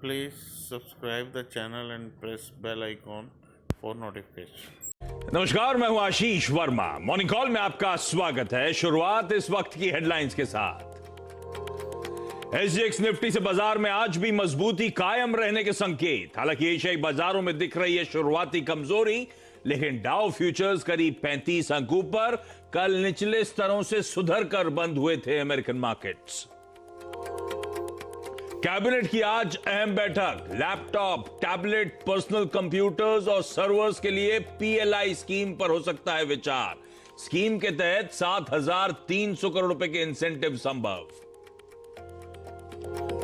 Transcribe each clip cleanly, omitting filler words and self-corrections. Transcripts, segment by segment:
Please subscribe the channel and press bell icon for notification. नमस्कार, मैं हूं आशीष Verma. Morning call में आपका स्वागत है। शुरुआत इस वक्त की हेडलाइंस के साथ। एसजीएक्स निफ्टी से बाजार में आज भी मजबूती कायम रहने के संकेत। हालांकि एशियाई बाजारों में दिख रही है शुरुआती कमजोरी, लेकिन डाउ फ्यूचर्स करीब 35 अंक ऊपर। कल निचले स्तरों से सुधर कर बंद हुए थे अमेरिकन मार्केट्स। कैबिनेट की आज अहम बैठक। लैपटॉप, टैबलेट, पर्सनल कंप्यूटर्स और सर्वर्स के लिए पीएलआई स्कीम पर हो सकता है विचार। स्कीम के तहत 7,300 करोड़ रुपए के इंसेंटिव संभव।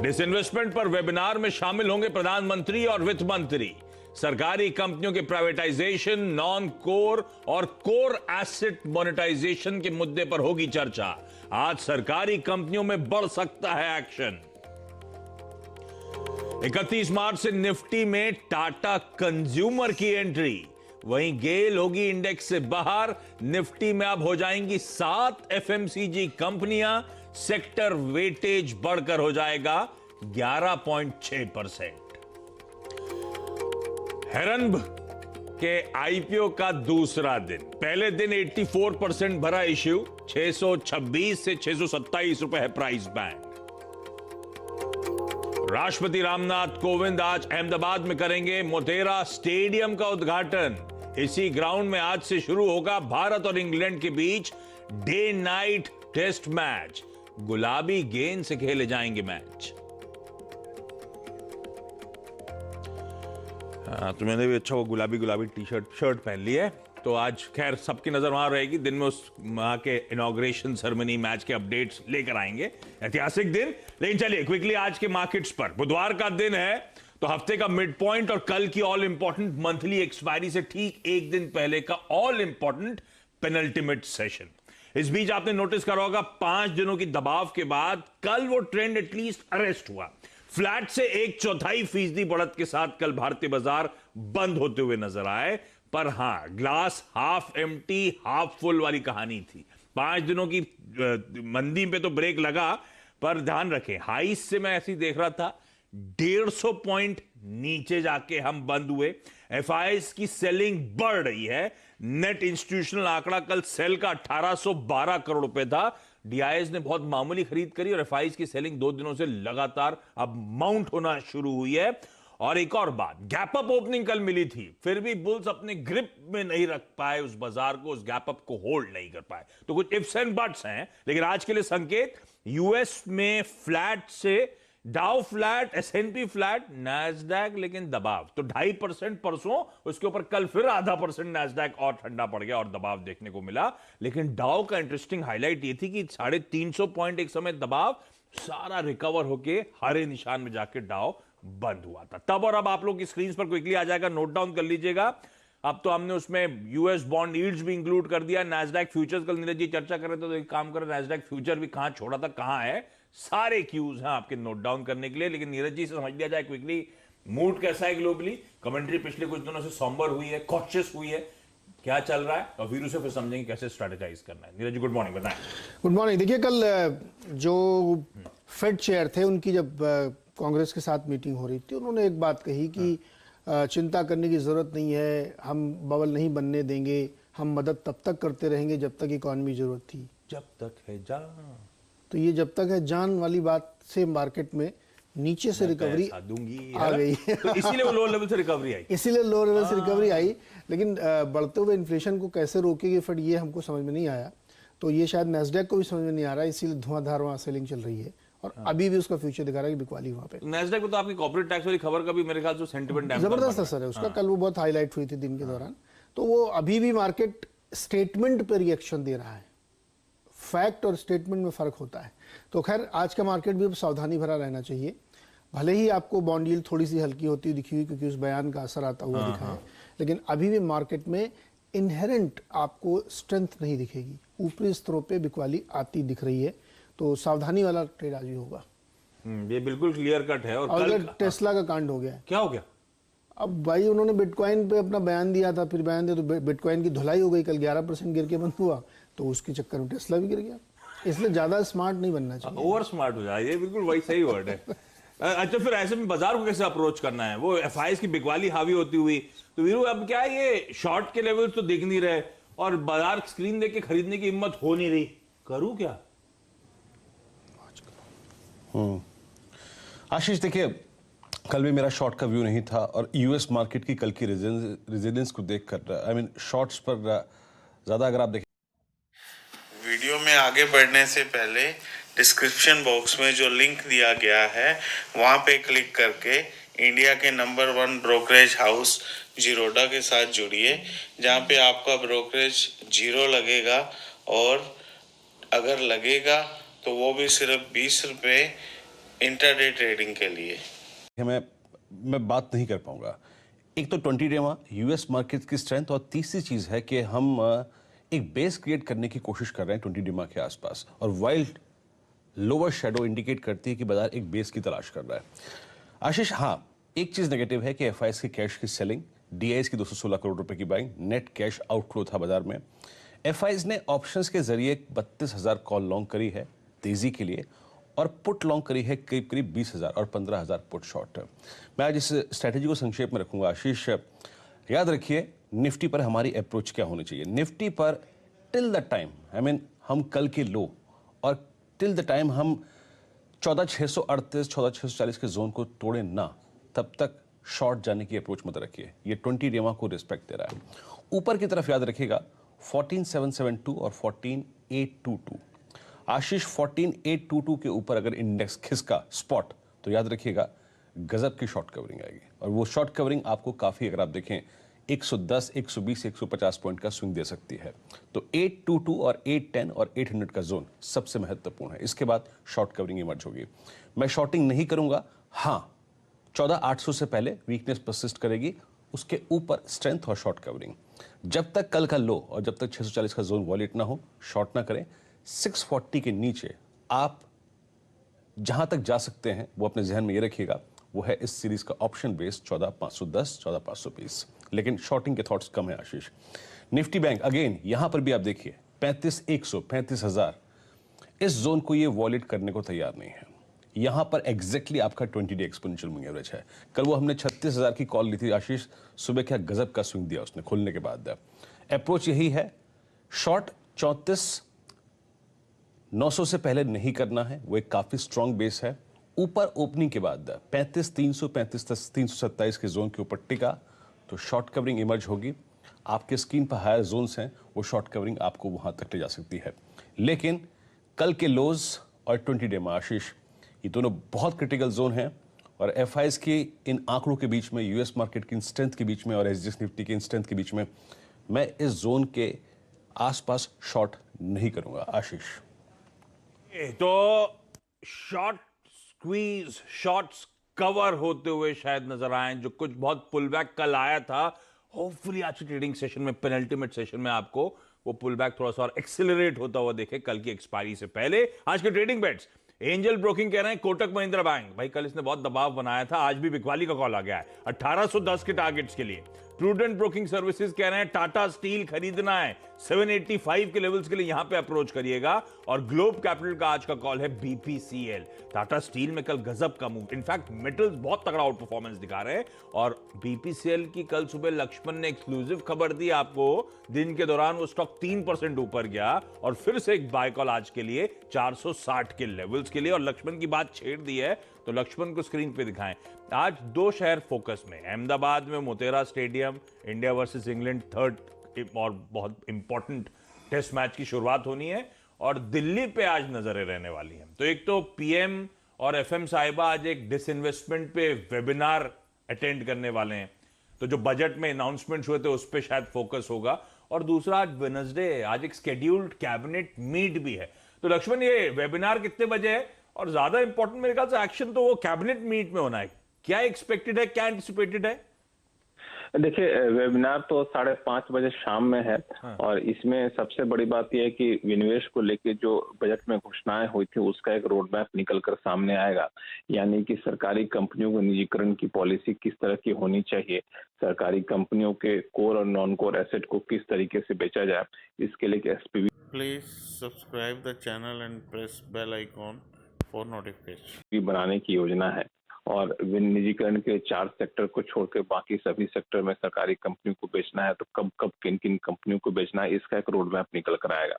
डिसइन्वेस्टमेंट पर वेबिनार में शामिल होंगे प्रधानमंत्री और वित्त मंत्री। सरकारी कंपनियों के प्राइवेटाइजेशन, नॉन कोर और कोर एसेट मोनेटाइजेशन के मुद्दे पर होगी चर्चा। आज सरकारी कंपनियों में बढ़ सकता है एक्शन। 31 मार्च से निफ्टी में टाटा कंज्यूमर की एंट्री। वहीं गेल होगी इंडेक्स से बाहर। निफ्टी में अब हो जाएंगी 7 एफएमसीजी कंपनियां। सेक्टर वेटेज बढ़कर हो जाएगा 11.6%। हेरन्ब के आईपीओ का दूसरा दिन। पहले दिन 84% भरा इश्यू। 626 से 627 रुपए है प्राइस बैंड। राष्ट्रपति रामनाथ कोविंद आज अहमदाबाद में करेंगे मोटेरा स्टेडियम का उद्घाटन। इसी ग्राउंड में आज से शुरू होगा भारत और इंग्लैंड के बीच डे नाइट टेस्ट मैच। गुलाबी गेंद से खेले जाएंगे मैच। तो मैंने भी अच्छा वो गुलाबी टी शर्ट पहन ली है। तो आज खैर सबकी नजर वहां रहेगी। दिन में उस वहां के इनॉग्रेशन सेरेमनी, मैच के अपडेट्स लेकर आएंगे। ऐतिहासिक दिन। लेकिन चलिए क्विकली आज के मार्केट्स पर। बुधवार का दिन है तो हफ्ते का मिड पॉइंट और कल की ऑल इंपॉर्टेंट मंथली एक्सपायरी से ठीक एक दिन पहले का ऑल इंपॉर्टेंट पेनल्टीमेट सेशन। इस बीच आपने नोटिस करा होगा 5 दिनों की दबाव के बाद कल वो ट्रेंड एटलीस्ट अरेस्ट हुआ। फ्लैट से 1/4% बढ़त के साथ कल भारतीय बाजार बंद होते हुए नजर आए। पर हां, glass half empty half full वाली कहानी थी। 5 दिनों की मंदी पे तो ब्रेक लगा, पर ध्यान रखें हाई से मैं ऐसे ही देख रहा था 150 पॉइंट नीचे जाके हम बंद हुए। एफआईआईज की सेलिंग बढ़ रही है। नेट इंस्टीट्यूशनल आंकड़ा कल सेल का 1812 करोड़ रुपए था। डीआईएस ने बहुत मामूली खरीद करी और एफआईआईज की सेलिंग 2 दिनों से लगातार अब माउंट होना शुरू हुई है। और एक और बात, गैप अप ओपनिंग कल मिली थी, फिर भी बुल्स अपने ग्रिप में नहीं रख पाए उस बाजार को, उस गैप अप को होल्ड नहीं कर पाए। तो कुछ इफ्स एंड बट्स हैं, लेकिन आज के लिए संकेत यूएस में फ्लैट से डाउ फ्लैट, एसएनपी फ्लैट, नैस्डैक लेकिन दबाव। तो 2.5% परसों, उसके ऊपर कल फिर 0.5% नैस्डैक और ठंडा पड़ गया और दबाव देखने को मिला। लेकिन डाउ का इंटरेस्टिंग हाईलाइट ये थी कि 350 पॉइंट एक समय दबाव, सारा रिकवर होके हरे निशान में जाके डाउ बंद हुआ था। तब और अब आप लोग की स्क्रीन पर क्विकली आ जाएगा, नोट डाउन कर लीजिएगा। अब तो हमने उसमें यूएस बॉन्ड यील्ड्स भी इंक्लूड कर दिया। नैस्डैक फ्यूचर्स कल नीरज जी चर्चा कर रहे थे, तो एक काम करें, नैस्डैक फ्यूचर भी कहां छोड़ा था, कहां है, सारे क्यूज हैं आपके नोट डाउन करने के लिए। लेकिन नीरज जी से समझ लिया जाए क्विकली मूड कैसा है ग्लोबली। कमेंट्री पिछले कुछ दिनों से सॉम्बर हुई है, कॉशियस हुई है, क्या चल रहा है, और वीरू से फिर समझेंगे कैसे स्ट्रेटेजाइज करना है। नीरज जी गुड मॉर्निंग, बताएं। Good morning. देखिए कल जो फेड चेयर थे उनकी जब कांग्रेस के साथ मीटिंग हो रही थी, उन्होंने एक बात कही कि चिंता करने की जरूरत नहीं है, हम बबल नहीं बनने देंगे, हम मदद तब तक करते रहेंगे जब तक इकॉनमी जरूरत थी। जब तक है जान। तो ये जब तक है जान वाली बात से मार्केट में नीचे से रिकवरी आ गई। तो इसीलिए वो लो लेवल से रिकवरी आई। इसीलिए लो लेवल से रिकवरी आई। लेकिन बढ़ते हुए इन्फ्लेशन को कैसे रोकेगी फेड, ये हमको समझ में नहीं आया। तो ये शायद नैस्डैक को भी समझ में नहीं आ रहा है, इसीलिए धुआंधार वहां सेलिंग चल रही है। और अभी भी उसका फ्यूचर दिखा रहा है कि बिकवाली वहां पे। नैस्डैक पे तो आपकी कॉर्पोरेट टैक्स वाली खबर का भी मेरे ख्याल से सेंटिमेंट जबरदस्त असर है उसका। कल वो बहुत हाईलाइट हुई थी दिन के दौरान। तो वो अभी भी मार्केट स्टेटमेंट पे रिएक्शन दे रहा है। फैक्ट और स्टेटमेंट में फर्क होता है। तो खैर आज का मार्केट भी सावधानी भरा रहना चाहिए। भले ही आपको बॉन्ड यील्ड थोड़ी सी हल्की होती हुई दिखी हुई क्योंकि उस बयान का असर आता हुआ दिखा है, लेकिन अभी भी मार्केट में इनहेरेंट आपको स्ट्रेंथ नहीं दिखेगी। ऊपरी स्तरों पे बिकवाली आती दिख रही है। तो सावधानी वाला ट्रेड आज भी होगा। ये बिल्कुल क्लियर कट है। और कल टेस्ला का कांड हो गया है। क्या हो गया? अब भाई उन्होंने बिटकॉइन पे अपना बयान दिया था, फिर बयान दिया तो बिटकॉइन की धुलाई हो गई। कल 11% गिर के बंद हुआ, तो उसके चक्कर में टेस्ला भी गिर गया। इसलिए ज्यादा स्मार्ट नहीं बनना चाहिए, ओवर स्मार्ट हो जाए। ये बिल्कुल वही सही वर्ड है। अच्छा, फिर ऐसे में बाजार को कैसे अप्रोच करना है? वो एफआईएस की बिकवाली हावी होती हुई, तो वीरू अब क्या है, ये शॉर्ट के लेवल्स तो दिख नहीं रहे और बाजार स्क्रीन देख के खरीदने की हिम्मत हो नहीं रही, करूं क्या? आशीष देखिए, कल भी मेरा शॉर्ट का व्यू नहीं था और यूएस मार्केट की कल की रेजिलियंस को देखकर आई मीन शॉर्ट्स पर ज्यादा अगर आप देखें। वीडियो में आगे बढ़ने से पहले डिस्क्रिप्शन बॉक्स में जो लिंक दिया गया है वहां पे क्लिक करके इंडिया के नंबर 1 ब्रोकरेज हाउस जीरोडा के साथ जुड़िए, जहां पे आपका ब्रोकरेज 0 लगेगा और अगर लगेगा तो वो भी सिर्फ 20 रुपये इंटरडे ट्रेडिंग के लिए। मैं बात नहीं कर पाऊंगा। एक तो 20 डे यूएस मार्केट की स्ट्रेंथ और तीसरी चीज है कि हम एक बेस क्रिएट करने की कोशिश कर रहे हैं 20 डे के आसपास, और वाइल्ड लोअर शेडो इंडिकेट करती है कि बाजार एक बेस की तलाश कर रहा है। आशीष, हाँ, एक चीज नेगेटिव है कि एफआईएस की कैश की सेलिंग, डीआईएस की 216 करोड़ रुपए की बाइंग, नेट कैश आउटफ्लो था बाजार में। एफआईएस ने ऑप्शंस के जरिए 32,000 कॉल लॉन्ग करी है तेजी के लिए और पुट लॉन्ग करी है करीब करीब 20,000 और 15,000 पुट शॉर्ट। मैं आज इस स्ट्रैटेजी को संक्षेप में रखूंगा। आशीष, याद रखिए निफ्टी पर हमारी अप्रोच क्या होनी चाहिए। निफ्टी पर टिल द टाइम हम कल के लो और टिल द टाइम हम 14,638 14,640 के जोन को तोड़े ना, तब तक शॉर्ट जाने की अप्रोच मत रखिए। ये 20 डेमा को रिस्पेक्ट दे रहा है। ऊपर की तरफ याद रखिएगा 14,772 और 14,822। आशीष, 14,822 के ऊपर अगर इंडेक्स खिसका स्पॉट तो याद रखिएगा गजब की शॉर्ट कवरिंग आएगी, और वो शॉर्ट कवरिंग आपको काफी, अगर आप देखें 110, 120, 150 पॉइंट का स्विंग दे सकती है। तो 822 और 810 और 800 का जोन सबसे महत्वपूर्ण है। इसके बाद शॉर्ट कवरिंग इमर्ज होगी। मैं शॉर्टिंग नहीं करूंगा। हाँ, 14,800 से पहले वीकनेस परसिस्ट करेगी, उसके ऊपर स्ट्रेंथ और शॉर्ट कवरिंग। जब तक कल का लो और जब तक 640 का जोन वॉलेट ना हो, शॉर्ट ना करें। 640 के नीचे आप जहां तक जा सकते हैं वो अपने जहन में ये रखिएगा, वो है इस सीरीज का ऑप्शन बेस 14,510, 14,520। लेकिन शॉर्टिंग के थॉट्स कम है आशीष। निफ्टी बैंक अगेन यहां पर भी आप देखिए 35,100, 35,000, इस जोन को ये वॉलेट करने को तैयार नहीं है। यहां पर एग्जैक्टली आपका 20 डे एक्सपोनेंशियल मूविंग एवरेज है। कल वो हमने 36,000 की कॉल ली थी आशीष, सुबह क्या गजब का स्विंग दिया उसने खुलने के बाद। अप्रोच यही है, शॉर्ट 34,900 से पहले नहीं करना है, वो एक काफी स्ट्रॉन्ग बेस है। ऊपर ओपनिंग के बाद 35,300, 35,327 के जोन के ऊपर टिका तो शॉर्ट कवरिंग इमर्ज होगी। आपके स्क्रीन पर हायर जोन्स हैं, वो शॉर्ट कवरिंग आपको वहां तक ले जा सकती है। लेकिन कल के लोज और 20 डे में आशीष, ये दोनों बहुत क्रिटिकल जोन हैं, और एफआईएस की इन आंकड़ों के बीच में, यूएस मार्केट की स्ट्रेंथ के बीच में और एसजीएक्स निफ्टी की स्ट्रेंथ के बीच में मैं इस जोन के आसपास शॉर्ट नहीं करूंगा आशीष। तो शॉर्ट स्क्वीज, शॉर्ट्स कवर होते हुए शायद नजर आए, जो कुछ बहुत पुल बैक कल आया था। होपफुली आज की ट्रेडिंग सेशन में, पेनल्टीमेट सेशन में, आपको वो पुल बैक थोड़ा सा और एक्सेलरेट होता हुआ देखे कल की एक्सपायरी से पहले। आज के ट्रेडिंग बेट्स, एंजल ब्रोकिंग कह रहे हैं कोटक महिंद्रा बैंक, भाई कल इसने बहुत दबाव बनाया था, आज भी बिकवाली का कॉल आ गया है 1810 के टारगेट्स के लिए। प्रूडेंट ब्रोकिंग सर्विसेज कह रहे हैं टाटा स्टील खरीदना है 785 के लेवल्स के लिए, यहां पे अप्रोच करिएगा। और ग्लोब कैपिटल का आज का कॉल है बीपीसीएल। टाटा स्टील में कल गजब का मूव, इनफैक्ट मेटल्स बहुत तगड़ा आउट परफॉर्मेंस दिखा रहे हैं। और बीपीसीएल की कल सुबह लक्ष्मण ने एक्सक्लूसिव खबर दी आपको, दिन के दौरान वो स्टॉक 3% ऊपर गया और फिर से एक बाय कॉल आज के लिए 460 के लेवल्स के लिए। और लक्ष्मण की बात छेड़ दी है तो लक्ष्मण को स्क्रीन पे दिखाएं। आज दो शहर फोकस में, अहमदाबाद में Motera stadium, India versus England third और बहुत इंपॉर्टेंट टेस्ट मैच की शुरुआत होनी है, और दिल्ली पे आज नजरें रहने वाली हैं। तो एक तो पीएम और एफएम साहिबा आज एक डिसइन्वेस्टमेंट पे वेबिनार अटेंड करने वाले हैं, तो जो बजट में अनाउंसमेंट हुए थे उस पर शायद फोकस होगा। और दूसरा आज वेडनेसडे है, आज एक शेड्यूल्ड कैबिनेट मीट भी है। तो लक्ष्मण, ये वेबिनार कितने बजे है? और ज्यादा इंपॉर्टेंट मेरे ख्याल से एक्शन तो वो कैबिनेट मीट में होना है। क्या एक्सपेक्टेड है, क्या एंटिसिपेटेड है? देखिए, वेबिनार तो 5:30 बजे शाम में है। हाँ। और इसमें सबसे बड़ी बात यह है कि विनिवेश को लेके जो बजट में घोषणाएं हुई थी उसका एक रोड मैप निकल कर सामने आएगा। यानी कि सरकारी कंपनियों को निजीकरण की पॉलिसी किस तरह की होनी चाहिए, सरकारी कंपनियों के कोर और नॉन कोर एसेट को किस तरीके से बेचा जाए, इसके लिए SPV. Please subscribe the channel and press bell icon for notification बनाने की योजना है। और निजीकरण के 4 सेक्टर को छोड़कर बाकी सभी सेक्टर में सरकारी कंपनियों को बेचना है, तो कब कब किन किन कंपनियों को बेचना है, इसका एक रोड मैप निकल कर आएगा।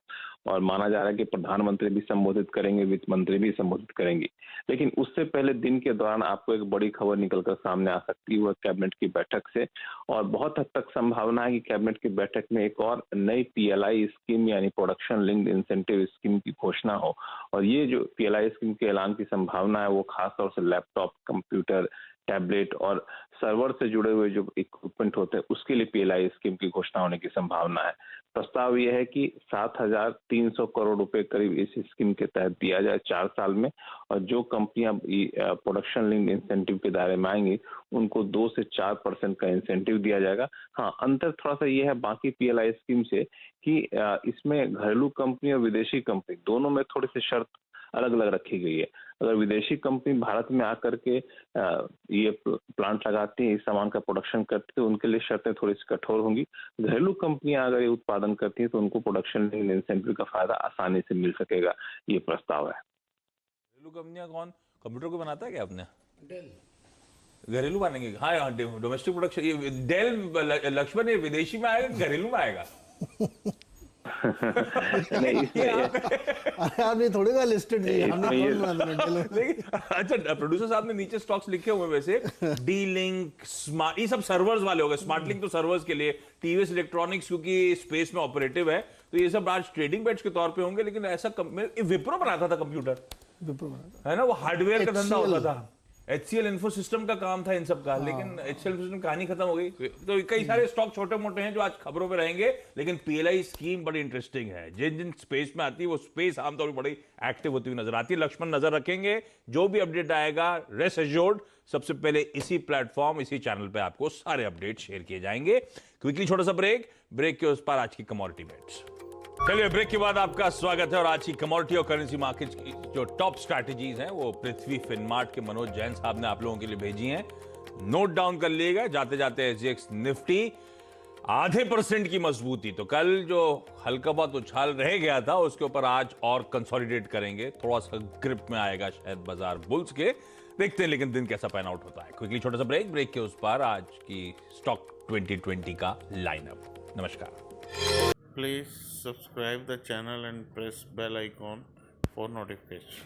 और माना जा रहा है कि प्रधानमंत्री भी संबोधित करेंगे, वित्त मंत्री भी संबोधित करेंगे। लेकिन उससे पहले दिन के दौरान आपको एक बड़ी खबर निकलकर सामने आ सकती है, वह कैबिनेट की बैठक से। और बहुत हद तक संभावना है कि कैबिनेट की बैठक में एक और नई पीएलआई स्कीम यानी प्रोडक्शन लिंक्ड इंसेंटिव स्कीम की घोषणा हो। और ये जो पीएलआई स्कीम के ऐलान की संभावना है वो खासतौर से लैपटॉप, कंप्यूटर, टैबलेट और सर्वर से जुड़े हुए जो इक्विपमेंट होते हैं उसके लिए पीएलआई स्कीम की घोषणा होने की संभावना है। प्रस्ताव यह है कि 7,300 करोड़ रुपए करीब इस स्कीम के तहत दिया जाए 4 साल में, और जो कंपनियां प्रोडक्शन लिंक्ड इंसेंटिव के दायरे में आएंगी उनको 2 से 4% का इंसेंटिव दिया जाएगा। हाँ, अंतर थोड़ा सा ये है बाकी पीएलआई स्कीम से कि इसमें घरेलू कंपनी और विदेशी कंपनी दोनों में थोड़ी सी शर्त अलग अलग रखी गई है। अगर विदेशी कंपनी भारत में आकर के ये प्लांट लगाती है, इस सामान का प्रोडक्शन करती है, उनके लिए शर्तें थोड़ी सी कठोर होंगी। घरेलू कंपनियां अगर ये उत्पादन करती है तो उनको प्रोडक्शन लिंक्ड इंसेंटिव का फायदा आसानी से मिल सकेगा, ये प्रस्ताव है। घरेलू कंपनियां कौन? कंप्यूटर को बनाता है क्या आपने? डेल घरेलू बनेंगे? हाँ, डोमेस्टिक प्रोडक्शन। डेल लक्ष्मण ये विदेशी में आएगा, घरेलू में आएगा? नहीं, अरे आपने थोड़ी का लिस्टेड दिया, हमने कौन बना दिया? लेकिन अच्छा, प्रोड्यूसर साहब ने नीचे स्टॉक्स लिखे हुए वैसे डी लिंक, स्मार्ट, ये सब सर्वर्स वाले हो गए। स्मार्ट लिंक तो सर्वर्स के लिए, टीवीएस इलेक्ट्रॉनिक्स क्योंकि स्पेस में ऑपरेटिव है, तो ये सब आज ट्रेडिंग बेट्स के तौर पे होंगे। लेकिन ऐसा विप्रो बनाता था कंप्यूटर, विप्रो बनाता है ना, वो हार्डवेयर का धंधा HCL होता था। HCL इन्फो सिस्टम का काम था इन सब का, लेकिन HCL सिस्टम कहानी खत्म हो गई। तो कई सारे स्टॉक छोटे मोटे हैं जो आज खबरों में रहेंगे, लेकिन पीएलआई स्कीम बड़ी इंटरेस्टिंग है। जिन जिन स्पेस में आती है वो स्पेस आमतौर पर बड़ी एक्टिव होती हुई नजर आती है। लक्ष्मण नजर रखेंगे, जो भी अपडेट आएगा रेस्ट एश्योर्ड सबसे पहले इसी प्लेटफॉर्म, इसी चैनल पे आपको सारे अपडेट शेयर किए जाएंगे। क्विकली छोटा सा ब्रेक के उस पर आज की कमोडिटी बेट्स। चलिए, ब्रेक के बाद आपका स्वागत है और आज की कमोडिटी और करेंसी मार्केट की जो टॉप स्ट्रैटेजीज हैं वो पृथ्वी फिनमार्ट के मनोज जैन साहब ने आप लोगों के लिए भेजी हैं। नोट डाउन कर लिएगा। जाते जाते एसजीएक्स निफ्टी 0.5% की मजबूती। तो कल जो हल्का बहुत उछाल रह गया था उसके ऊपर आज और कंसोलिडेट करेंगे, थोड़ा सा ग्रिप में आएगा शायद बाजार बुल्स के। देखते हैं लेकिन दिन कैसा पैन आउट होता है। क्विकली छोटा सा ब्रेक के उस पर आज की स्टॉक 2020 का लाइनअप। नमस्कार। Please subscribe the channel and press bell icon for notification.